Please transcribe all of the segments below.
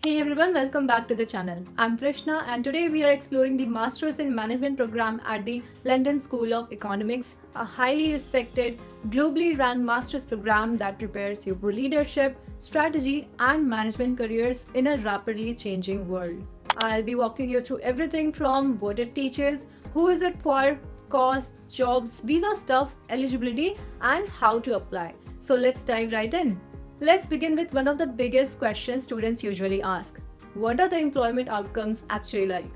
Hey everyone, welcome back to the channel. I'm Krishna and today we are exploring the Masters in Management program at the London School of Economics, a highly respected, globally ranked master's program that prepares you for leadership, strategy, and management careers in a rapidly changing world. I'll be walking you through everything from what it teaches, who is it for, costs, jobs, visa stuff, eligibility, and how to apply. So let's dive right in. Let's begin with one of the biggest questions students usually ask. What are the employment outcomes actually like?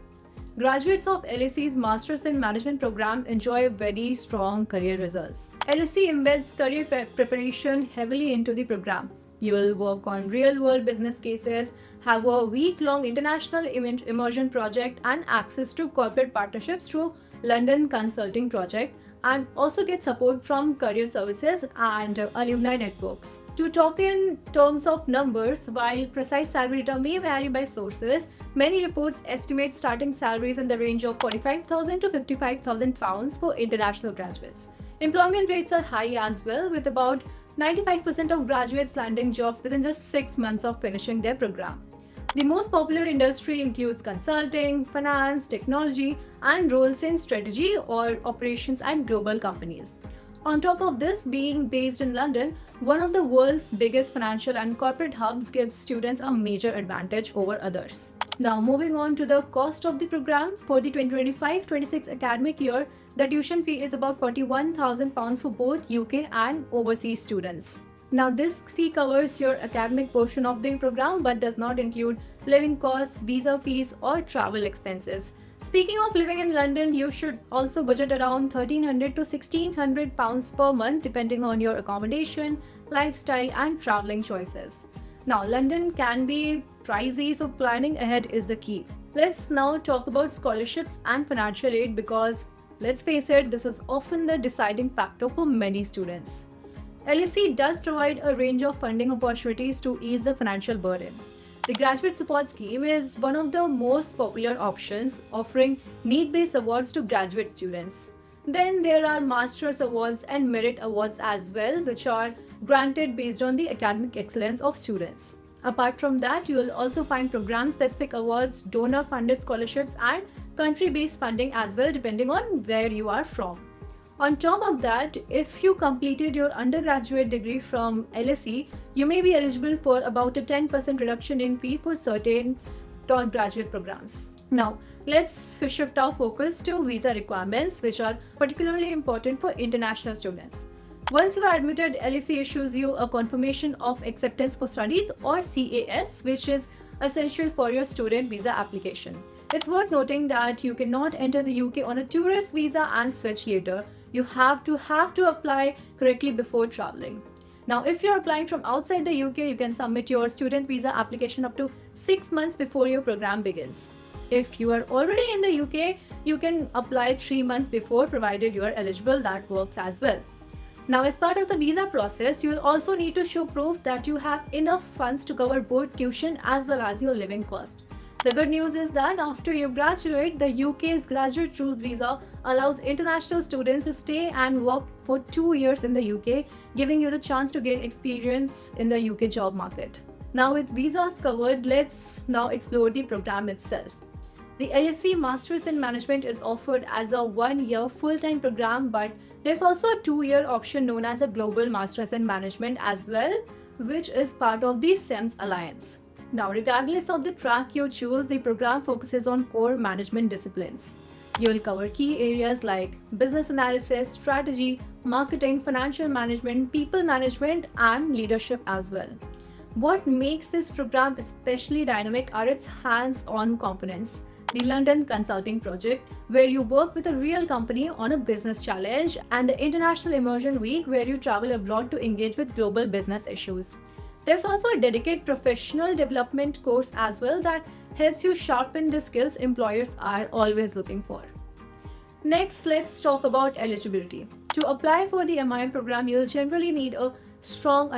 Graduates of LSE's Masters in Management program enjoy very strong career results. LSE embeds career preparation heavily into the program. You will work on real-world business cases, have a week-long international immersion project and access to corporate partnerships through London Consulting Project, and also get support from career services and alumni networks. To talk in terms of numbers, while precise salary data may vary by sources, many reports estimate starting salaries in the range of 45,000 to 55,000 pounds for international graduates. Employment rates are high as well, with about 95% of graduates landing jobs within just 6 months of finishing their program. The most popular industry includes consulting, finance, technology, and roles in strategy or operations at global companies. On top of this, being based in London, one of the world's biggest financial and corporate hubs gives students a major advantage over others. Now, moving on to the cost of the program, for the 2025-26 academic year, the tuition fee is about £41,000 for both UK and overseas students. Now, this fee covers your academic portion of the program but does not include living costs, visa fees, or travel expenses. Speaking of living in London, you should also budget around £1,300 to £1,600 per month depending on your accommodation, lifestyle, and traveling choices. Now, London can be pricey, so planning ahead is the key. Let's now talk about scholarships and financial aid because, let's face it, this is often the deciding factor for many students. LSE does provide a range of funding opportunities to ease the financial burden. The Graduate Support Scheme is one of the most popular options, offering need-based awards to graduate students. Then there are Master's Awards and Merit Awards as well, which are granted based on the academic excellence of students. Apart from that, you will also find program-specific awards, donor-funded scholarships, and country-based funding as well, depending on where you are from. On top of that, if you completed your undergraduate degree from LSE, you may be eligible for about a 10% reduction in fee for certain top graduate programs. Now, let's shift our focus to visa requirements, which are particularly important for international students. Once you are admitted, LSE issues you a confirmation of acceptance for studies or CAS, which is essential for your student visa application. It's worth noting that you cannot enter the UK on a tourist visa and switch later. You have to apply correctly before traveling. Now, if you're applying from outside the UK, you can submit your student visa application up to 6 months before your program begins. If you are already in the UK, you can apply 3 months before, provided you are eligible. That works as well. Now, as part of the visa process, you will also need to show proof that you have enough funds to cover both tuition as well as your living cost. The good news is that after you graduate, the UK's Graduate Route Visa allows international students to stay and work for 2 years in the UK, giving you the chance to gain experience in the UK job market. Now, with visas covered, let's now explore the program itself. The LSE Masters in Management is offered as a 1-year full-time program, but there's also a 2-year option known as a Global Masters in Management as well, which is part of the SEMS Alliance. Now, regardless of the track you choose, the program focuses on core management disciplines. You'll cover key areas like business analysis, strategy, marketing, financial management, people management, and leadership as well. What makes this program especially dynamic are its hands-on components. The London Consulting Project, where you work with a real company on a business challenge, and the International Immersion Week, where you travel abroad to engage with global business issues. There's also a dedicated professional development course as well that helps you sharpen the skills employers are always looking for. Next, let's talk about eligibility. To apply for the MIM program, you'll generally need a strong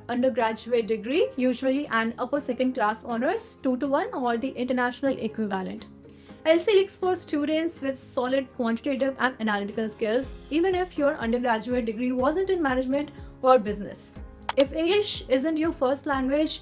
undergraduate degree, usually an upper second class honors 2:1 or the international equivalent. LSE looks for students with solid quantitative and analytical skills, even if your undergraduate degree wasn't in management or business. If English isn't your first language,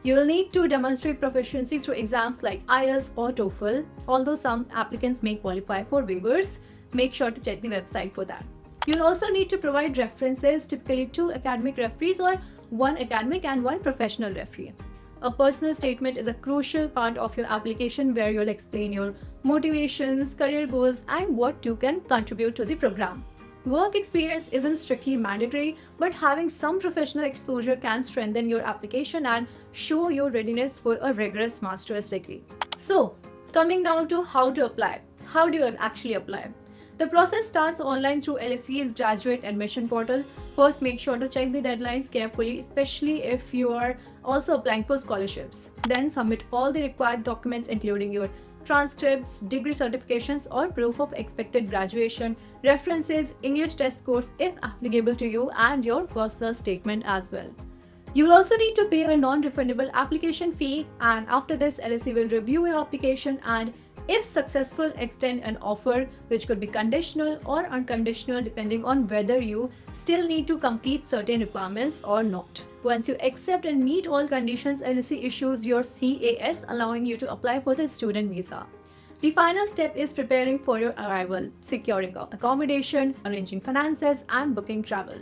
You will need to demonstrate proficiency through exams like IELTS or TOEFL. Although some applicants may qualify for waivers, make sure to check the website for that. You'll also need to provide references, typically 2 academic referees or 1 academic and 1 professional referee. A personal statement is a crucial part of your application where you'll explain your motivations, career goals, and what you can contribute to the program. Work experience isn't strictly mandatory, but having some professional exposure can strengthen your application and show your readiness for a rigorous master's degree. So, coming down to how to apply. How do you actually apply? The process starts online through LSE's graduate admission portal. First, make sure to check the deadlines carefully, especially if you are also applying for scholarships. Then submit all the required documents including your transcripts, degree certifications or proof of expected graduation, references, English test scores if applicable to you, and your personal statement as well. You will also need to pay a non-refundable application fee, and after this LSE will review your application and if successful extend an offer, which could be conditional or unconditional depending on whether you still need to complete certain requirements or not. Once you accept and meet all conditions, LSE issues your CAS, allowing you to apply for the student visa. The final step is preparing for your arrival, securing accommodation, arranging finances, and booking travel.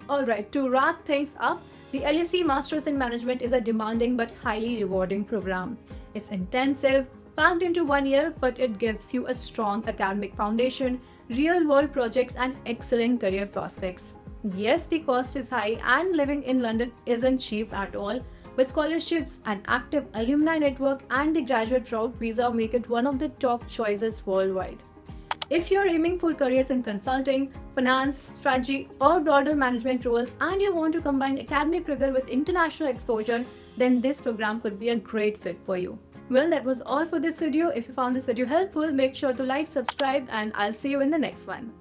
Alright, to wrap things up, the LSE Masters in Management is a demanding but highly rewarding program. It's intensive, packed into 1 year, but it gives you a strong academic foundation, real-world projects, and excellent career prospects. Yes, the cost is high and living in London isn't cheap at all, but scholarships, an active alumni network, and the graduate route visa make it one of the top choices worldwide. If you're aiming for careers in consulting, finance, strategy, or broader management roles, and you want to combine academic rigor with international exposure, then this program could be a great fit for you. Well, that was all for this video. If you found this video helpful, make sure to like, subscribe, and I'll see you in the next one.